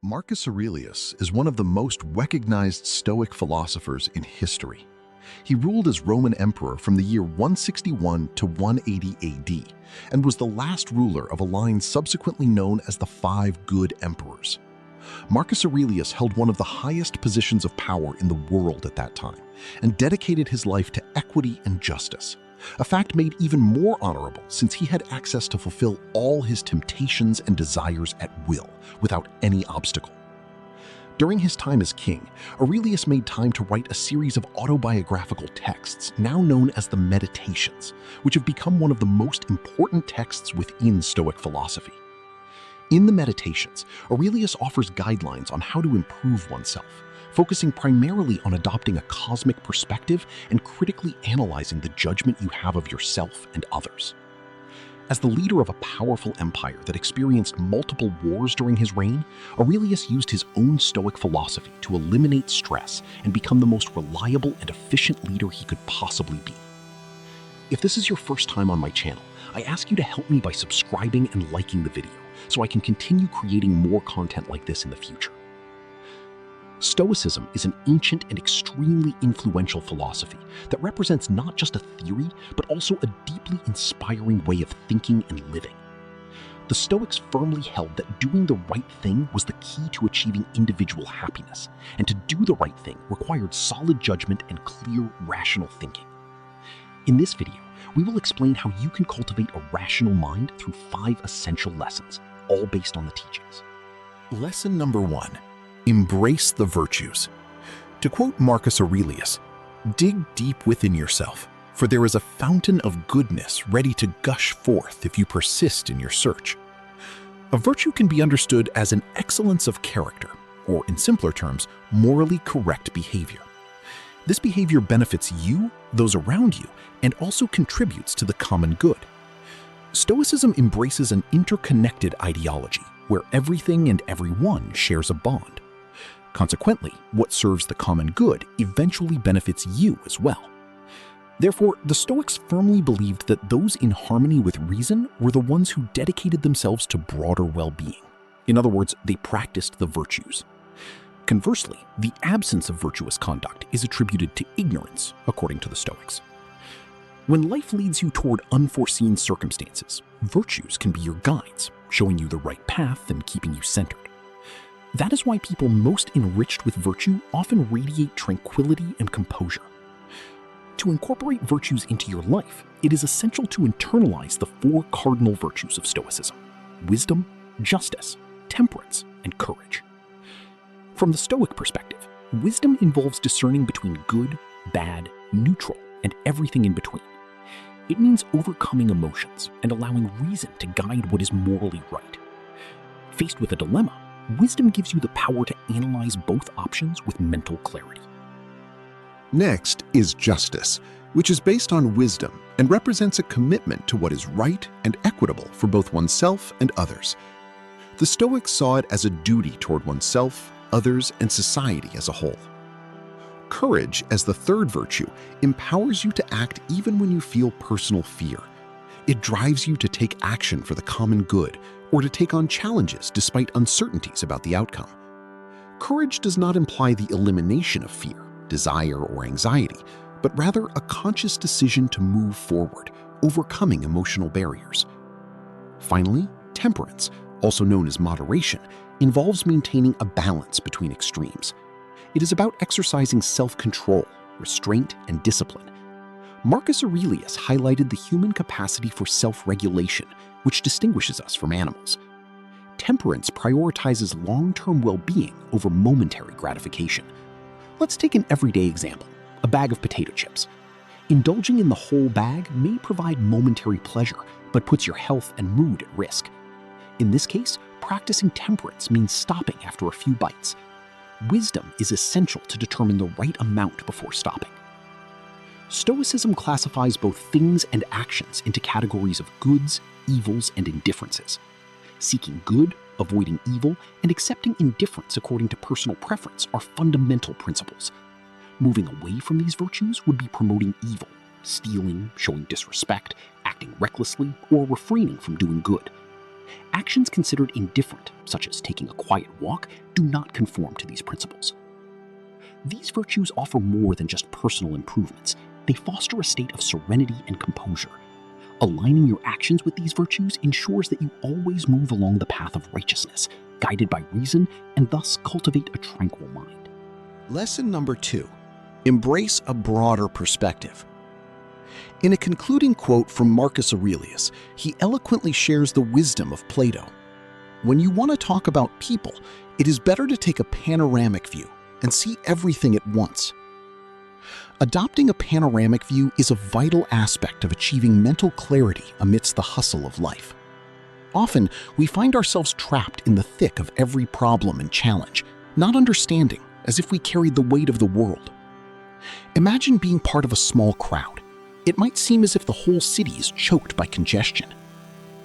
Marcus Aurelius is one of the most recognized Stoic philosophers in history. He ruled as Roman emperor from the year 161 to 180 AD and was the last ruler of a line subsequently known as the Five Good Emperors. Marcus Aurelius held one of the highest positions of power in the world at that time and dedicated his life to equity and justice, a fact made even more honorable since he had access to fulfill all his temptations and desires at will without any obstacle. During his time as king, Aurelius made time to write a series of autobiographical texts now known as the Meditations, which have become one of the most important texts within Stoic philosophy. In the Meditations, Aurelius offers guidelines on how to improve oneself, focusing primarily on adopting a cosmic perspective and critically analyzing the judgment you have of yourself and others. As the leader of a powerful empire that experienced multiple wars during his reign, Aurelius used his own Stoic philosophy to eliminate stress and become the most reliable and efficient leader he could possibly be. If this is your first time on my channel, I ask you to help me by subscribing and liking the video so I can continue creating more content like this in the future. Stoicism is an ancient and extremely influential philosophy that represents not just a theory, but also a deeply inspiring way of thinking and living. The Stoics firmly held that doing the right thing was the key to achieving individual happiness, and to do the right thing required solid judgment and clear, rational thinking. In this video, we will explain how you can cultivate a rational mind through 5 essential lessons, all based on the teachings. Lesson number 1. Embrace the virtues. To quote Marcus Aurelius, dig deep within yourself, for there is a fountain of goodness ready to gush forth if you persist in your search. A virtue can be understood as an excellence of character, or in simpler terms, morally correct behavior. This behavior benefits you, those around you, and also contributes to the common good. Stoicism embraces an interconnected ideology where everything and everyone shares a bond. Consequently, what serves the common good eventually benefits you as well. Therefore, the Stoics firmly believed that those in harmony with reason were the ones who dedicated themselves to broader well-being. In other words, they practiced the virtues. Conversely, the absence of virtuous conduct is attributed to ignorance, according to the Stoics. When life leads you toward unforeseen circumstances, virtues can be your guides, showing you the right path and keeping you centered. That is why people most enriched with virtue often radiate tranquility and composure. To incorporate virtues into your life, it is essential to internalize the 4 cardinal virtues of Stoicism: wisdom, justice, temperance, and courage. From the Stoic perspective, wisdom involves discerning between good, bad, neutral, and everything in between. It means overcoming emotions and allowing reason to guide what is morally right. Faced with a dilemma, wisdom gives you the power to analyze both options with mental clarity. Next is justice, which is based on wisdom and represents a commitment to what is right and equitable for both oneself and others. The Stoics saw it as a duty toward oneself, others, and society as a whole. Courage, as the third virtue, empowers you to act even when you feel personal fear. It drives you to take action for the common good or to take on challenges despite uncertainties about the outcome. Courage does not imply the elimination of fear, desire, or anxiety, but rather a conscious decision to move forward, overcoming emotional barriers. Finally, temperance, also known as moderation, involves maintaining a balance between extremes. It is about exercising self-control, restraint, and discipline. Marcus Aurelius highlighted the human capacity for self-regulation, which distinguishes us from animals. Temperance prioritizes long-term well-being over momentary gratification. Let's take an everyday example: a bag of potato chips. Indulging in the whole bag may provide momentary pleasure, but puts your health and mood at risk. In this case, practicing temperance means stopping after a few bites. Wisdom is essential to determine the right amount before stopping. Stoicism classifies both things and actions into categories of goods, evils, and indifferences. Seeking good, avoiding evil, and accepting indifference according to personal preference are fundamental principles. Moving away from these virtues would be promoting evil, stealing, showing disrespect, acting recklessly, or refraining from doing good. Actions considered indifferent, such as taking a quiet walk, do not conform to these principles. These virtues offer more than just personal improvements. They foster a state of serenity and composure. Aligning your actions with these virtues ensures that you always move along the path of righteousness, guided by reason, and thus cultivate a tranquil mind. Lesson number 2. Embrace a broader perspective. In a concluding quote from Marcus Aurelius, he eloquently shares the wisdom of Plato. When you want to talk about people, it is better to take a panoramic view and see everything at once. Adopting a panoramic view is a vital aspect of achieving mental clarity amidst the hustle of life. Often, we find ourselves trapped in the thick of every problem and challenge, not understanding, as if we carried the weight of the world. Imagine being part of a small crowd. It might seem as if the whole city is choked by congestion.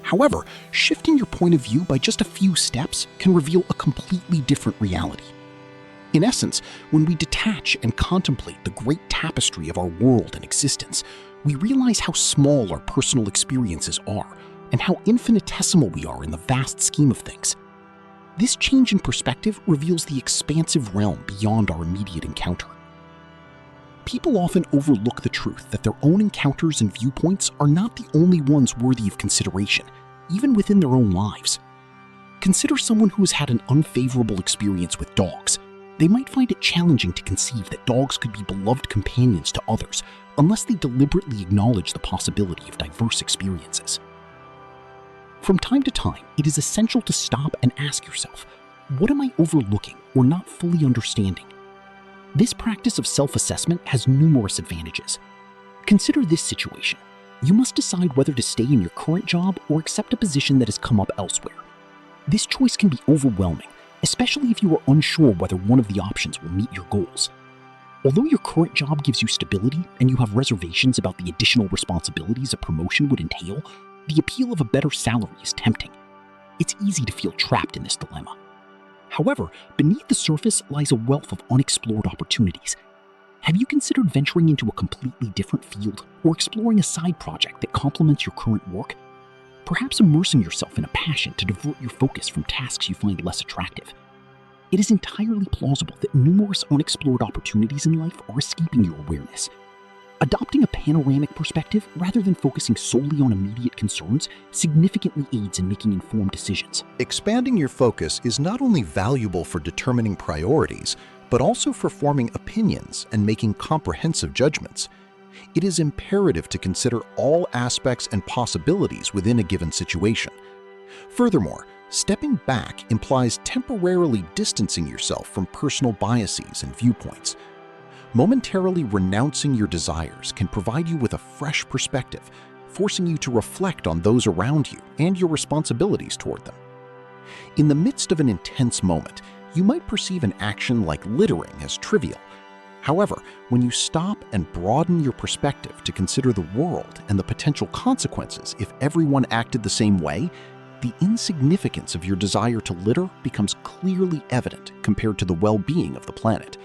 However, shifting your point of view by just a few steps can reveal a completely different reality. In essence, when we detach and contemplate the great tapestry of our world and existence, we realize how small our personal experiences are and how infinitesimal we are in the vast scheme of things. This change in perspective reveals the expansive realm beyond our immediate encounter. People often overlook the truth that their own encounters and viewpoints are not the only ones worthy of consideration, even within their own lives. Consider someone who has had an unfavorable experience with dogs. They might find it challenging to conceive that dogs could be beloved companions to others unless they deliberately acknowledge the possibility of diverse experiences. From time to time, it is essential to stop and ask yourself, what am I overlooking or not fully understanding? This practice of self-assessment has numerous advantages. Consider this situation. You must decide whether to stay in your current job or accept a position that has come up elsewhere. This choice can be overwhelming, especially if you are unsure whether one of the options will meet your goals. Although your current job gives you stability and you have reservations about the additional responsibilities a promotion would entail, the appeal of a better salary is tempting. It's easy to feel trapped in this dilemma. However, beneath the surface lies a wealth of unexplored opportunities. Have you considered venturing into a completely different field or exploring a side project that complements your current work? Perhaps immersing yourself in a passion to divert your focus from tasks you find less attractive. It is entirely plausible that numerous unexplored opportunities in life are escaping your awareness. Adopting a panoramic perspective rather than focusing solely on immediate concerns significantly aids in making informed decisions. Expanding your focus is not only valuable for determining priorities, but also for forming opinions and making comprehensive judgments. It is imperative to consider all aspects and possibilities within a given situation. Furthermore, stepping back implies temporarily distancing yourself from personal biases and viewpoints. Momentarily renouncing your desires can provide you with a fresh perspective, forcing you to reflect on those around you and your responsibilities toward them. In the midst of an intense moment, you might perceive an action like littering as trivial. However, when you stop and broaden your perspective to consider the world and the potential consequences if everyone acted the same way, the insignificance of your desire to litter becomes clearly evident compared to the well-being of the planet.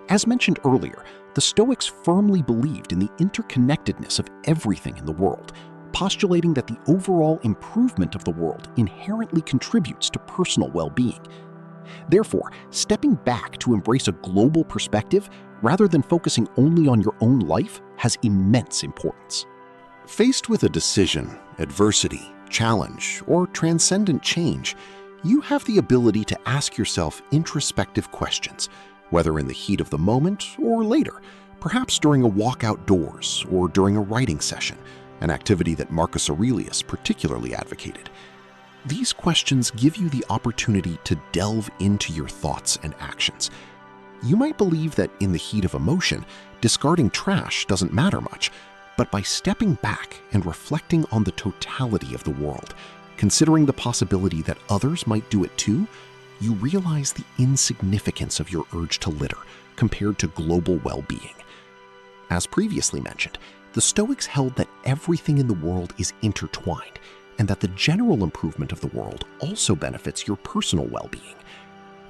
As mentioned earlier, the Stoics firmly believed in the interconnectedness of everything in the world, postulating that the overall improvement of the world inherently contributes to personal well-being. Therefore, stepping back to embrace a global perspective rather than focusing only on your own life has immense importance. Faced with a decision, adversity, challenge, or transcendent change, you have the ability to ask yourself introspective questions, whether in the heat of the moment or later, perhaps during a walk outdoors or during a writing session, an activity that Marcus Aurelius particularly advocated. These questions give you the opportunity to delve into your thoughts and actions. You might believe that in the heat of emotion, discarding trash doesn't matter much, but by stepping back and reflecting on the totality of the world, considering the possibility that others might do it too, you realize the insignificance of your urge to litter compared to global well-being. As previously mentioned, the Stoics held that everything in the world is intertwined, and that the general improvement of the world also benefits your personal well-being.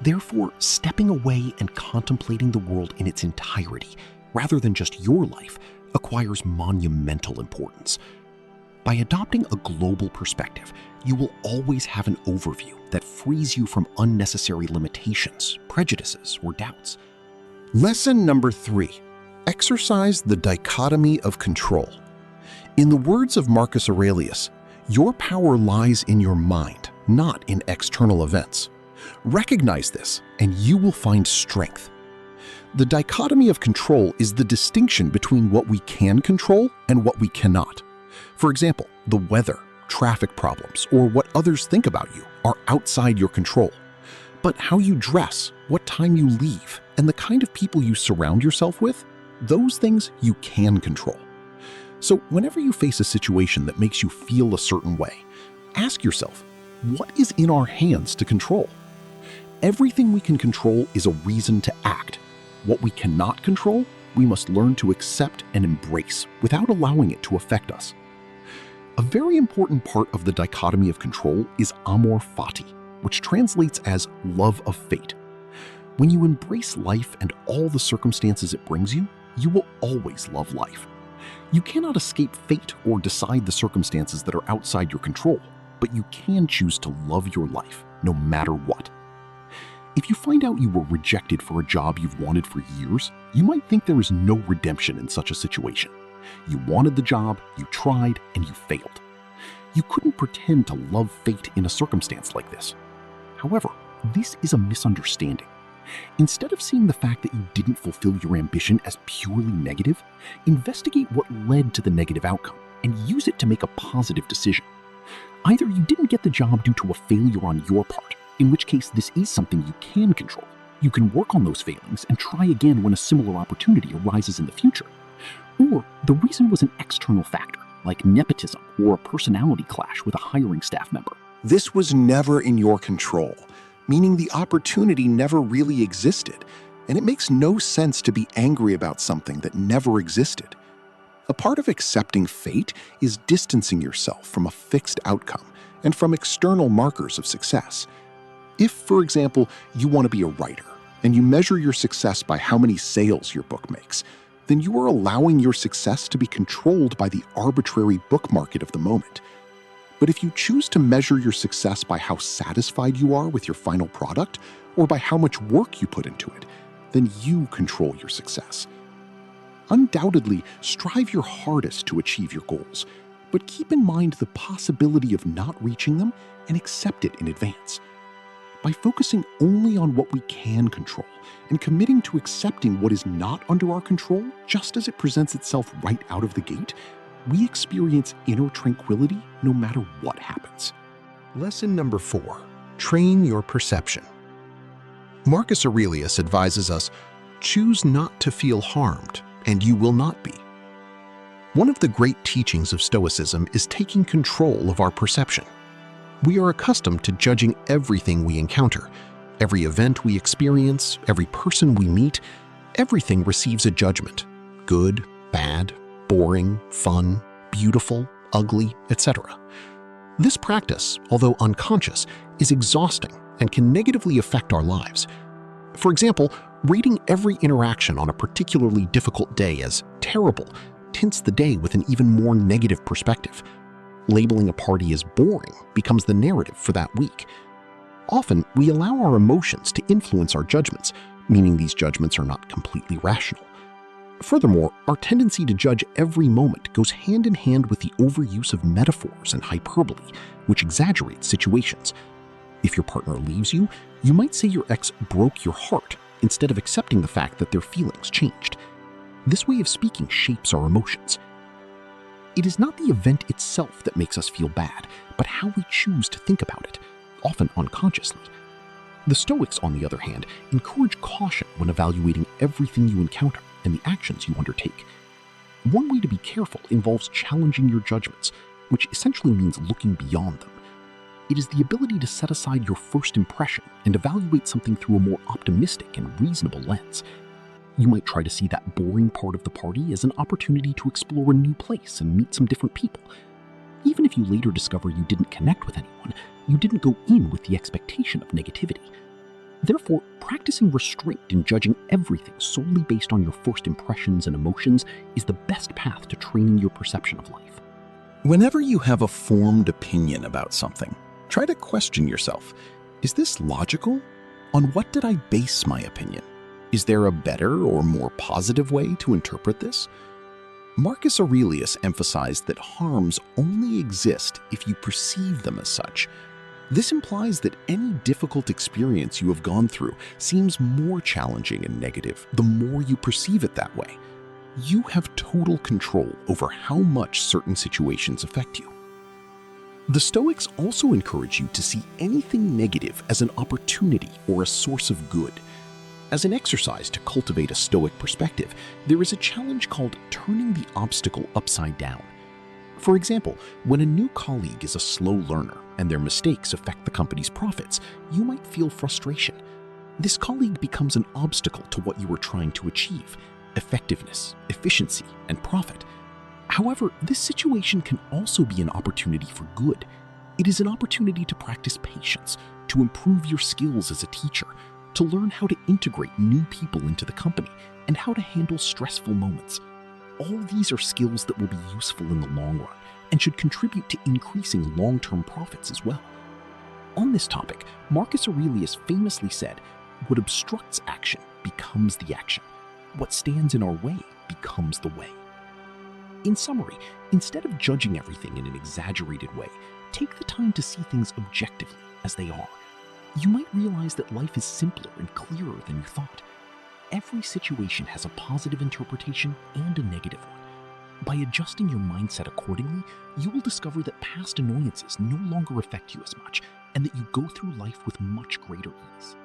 Therefore, stepping away and contemplating the world in its entirety, rather than just your life, acquires monumental importance. By adopting a global perspective, you will always have an overview that frees you from unnecessary limitations, prejudices, or doubts. Lesson number 3. Exercise the dichotomy of control. In the words of Marcus Aurelius, your power lies in your mind, not in external events. Recognize this, and you will find strength. The dichotomy of control is the distinction between what we can control and what we cannot. For example, the weather, traffic problems, or what others think about you are outside your control. But how you dress, what time you leave, and the kind of people you surround yourself with, those things you can control. So whenever you face a situation that makes you feel a certain way, ask yourself, what is in our hands to control? Everything we can control is a reason to act. What we cannot control, we must learn to accept and embrace without allowing it to affect us. A very important part of the dichotomy of control is amor fati, which translates as love of fate. When you embrace life and all the circumstances it brings you, you will always love life. You cannot escape fate or decide the circumstances that are outside your control, but you can choose to love your life, no matter what. If you find out you were rejected for a job you've wanted for years, you might think there is no redemption in such a situation. You wanted the job, you tried, and you failed. You couldn't pretend to love fate in a circumstance like this. However, this is a misunderstanding. Instead of seeing the fact that you didn't fulfill your ambition as purely negative, investigate what led to the negative outcome and use it to make a positive decision. Either you didn't get the job due to a failure on your part, in which case this is something you can control. You can work on those failings and try again when a similar opportunity arises in the future. Or the reason was an external factor, like nepotism or a personality clash with a hiring staff member. This was never in your control, meaning the opportunity never really existed, and it makes no sense to be angry about something that never existed. A part of accepting fate is distancing yourself from a fixed outcome and from external markers of success. If, for example, you want to be a writer and you measure your success by how many sales your book makes, then you are allowing your success to be controlled by the arbitrary book market of the moment. But if you choose to measure your success by how satisfied you are with your final product or by how much work you put into it, then you control your success. Undoubtedly, strive your hardest to achieve your goals, but keep in mind the possibility of not reaching them and accept it in advance. By focusing only on what we can control and committing to accepting what is not under our control just as it presents itself right out of the gate, we experience inner tranquility no matter what happens. Lesson number 4. Train your perception. Marcus Aurelius advises us, choose not to feel harmed, and you will not be. One of the great teachings of Stoicism is taking control of our perception. We are accustomed to judging everything we encounter. Every event we experience, every person we meet, everything receives a judgment. Good, bad, boring, fun, beautiful, ugly, etc. This practice, although unconscious, is exhausting and can negatively affect our lives. For example, rating every interaction on a particularly difficult day as terrible tints the day with an even more negative perspective. Labeling a party as boring becomes the narrative for that week. Often, we allow our emotions to influence our judgments, meaning these judgments are not completely rational. Furthermore, our tendency to judge every moment goes hand in hand with the overuse of metaphors and hyperbole, which exaggerates situations. If your partner leaves you, you might say your ex broke your heart instead of accepting the fact that their feelings changed. This way of speaking shapes our emotions. It is not the event itself that makes us feel bad, but how we choose to think about it, often unconsciously. The Stoics, on the other hand, encourage caution when evaluating everything you encounter and the actions you undertake. One way to be careful involves challenging your judgments, which essentially means looking beyond them. It is the ability to set aside your first impression and evaluate something through a more optimistic and reasonable lens. You might try to see that boring part of the party as an opportunity to explore a new place and meet some different people. Even if you later discover you didn't connect with anyone, you didn't go in with the expectation of negativity. Therefore, practicing restraint in judging everything solely based on your first impressions and emotions is the best path to training your perception of life. Whenever you have a formed opinion about something, try to question yourself. Is this logical? On what did I base my opinion? Is there a better or more positive way to interpret this? Marcus Aurelius emphasized that harms only exist if you perceive them as such. This implies that any difficult experience you have gone through seems more challenging and negative the more you perceive it that way. You have total control over how much certain situations affect you. The Stoics also encourage you to see anything negative as an opportunity or a source of good. As an exercise to cultivate a Stoic perspective, there is a challenge called turning the obstacle upside down. For example, when a new colleague is a slow learner and their mistakes affect the company's profits, you might feel frustration. This colleague becomes an obstacle to what you are trying to achieve: effectiveness, efficiency, and profit. However, this situation can also be an opportunity for good. It is an opportunity to practice patience, to improve your skills as a teacher, to learn how to integrate new people into the company, and how to handle stressful moments. All these are skills that will be useful in the long run and should contribute to increasing long-term profits as well. On this topic, Marcus Aurelius famously said, "What obstructs action becomes the action. What stands in our way becomes the way." In summary, instead of judging everything in an exaggerated way, take the time to see things objectively as they are. You might realize that life is simpler and clearer than you thought. Every situation has a positive interpretation and a negative one. By adjusting your mindset accordingly, you will discover that past annoyances no longer affect you as much, and that you go through life with much greater ease.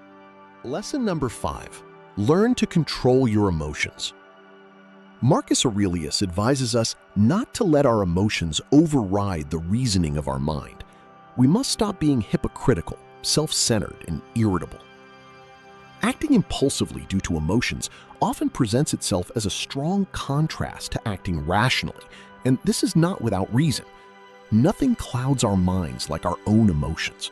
Lesson number 5. Learn to control your emotions. Marcus Aurelius advises us not to let our emotions override the reasoning of our mind. We must stop being hypocritical, self-centered, and irritable. Acting impulsively due to emotions often presents itself as a strong contrast to acting rationally, and this is not without reason. Nothing clouds our minds like our own emotions.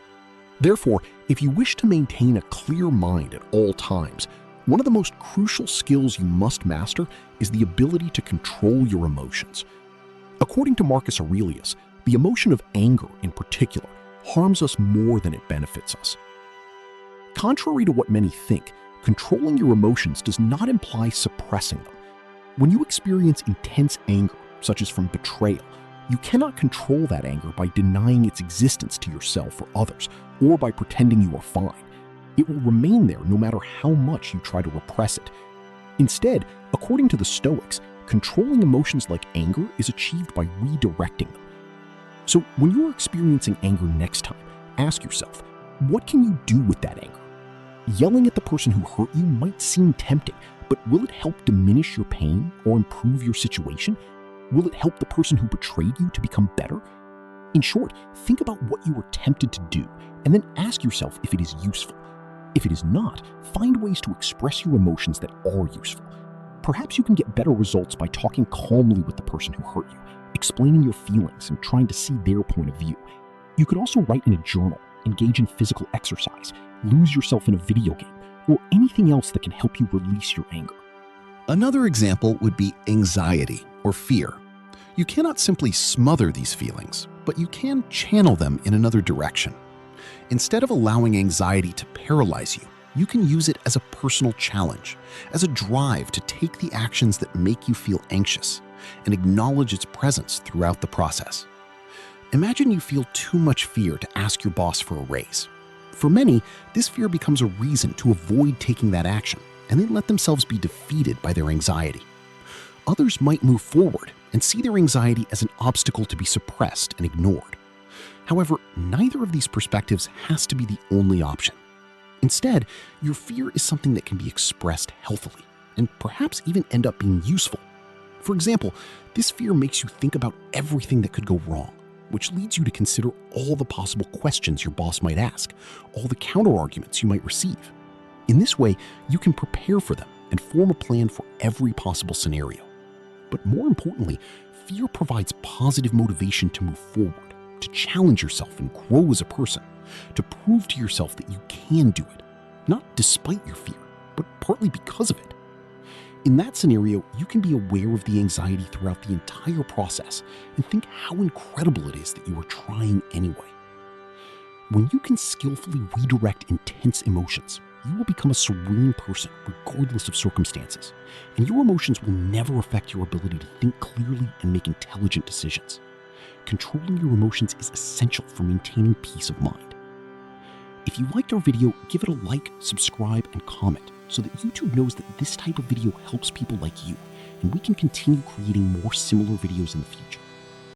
Therefore, if you wish to maintain a clear mind at all times, one of the most crucial skills you must master is the ability to control your emotions. According to Marcus Aurelius, the emotion of anger in particular harms us more than it benefits us. Contrary to what many think, controlling your emotions does not imply suppressing them. When you experience intense anger, such as from betrayal, you cannot control that anger by denying its existence to yourself or others, or by pretending you are fine. It will remain there no matter how much you try to repress it. Instead, according to the Stoics, controlling emotions like anger is achieved by redirecting them. So when you are experiencing anger next time, ask yourself, what can you do with that anger? Yelling at the person who hurt you might seem tempting, but will it help diminish your pain or improve your situation? Will it help the person who betrayed you to become better? In short, think about what you were tempted to do, and then ask yourself if it is useful. If it is not, find ways to express your emotions that are useful. Perhaps you can get better results by talking calmly with the person who hurt you, explaining your feelings and trying to see their point of view. You could also write in a journal, engage in physical exercise, lose yourself in a video game, or anything else that can help you release your anger. Another example would be anxiety or fear. You cannot simply smother these feelings, but you can channel them in another direction. Instead of allowing anxiety to paralyze you, you can use it as a personal challenge, as a drive to take the actions that make you feel anxious and acknowledge its presence throughout the process. Imagine you feel too much fear to ask your boss for a raise. For many, this fear becomes a reason to avoid taking that action, and then let themselves be defeated by their anxiety. Others might move forward and see their anxiety as an obstacle to be suppressed and ignored. However, neither of these perspectives has to be the only option. Instead, your fear is something that can be expressed healthily and perhaps even end up being useful. For example, this fear makes you think about everything that could go wrong, which leads you to consider all the possible questions your boss might ask, all the counter-arguments you might receive. In this way, you can prepare for them and form a plan for every possible scenario. But more importantly, fear provides positive motivation to move forward, to challenge yourself and grow as a person, to prove to yourself that you can do it, not despite your fear, but partly because of it. In that scenario, you can be aware of the anxiety throughout the entire process and think how incredible it is that you are trying anyway. When you can skillfully redirect intense emotions, you will become a serene person regardless of circumstances, and your emotions will never affect your ability to think clearly and make intelligent decisions. Controlling your emotions is essential for maintaining peace of mind. If you liked our video, give it a like, subscribe, and comment so that YouTube knows that this type of video helps people like you, and we can continue creating more similar videos in the future.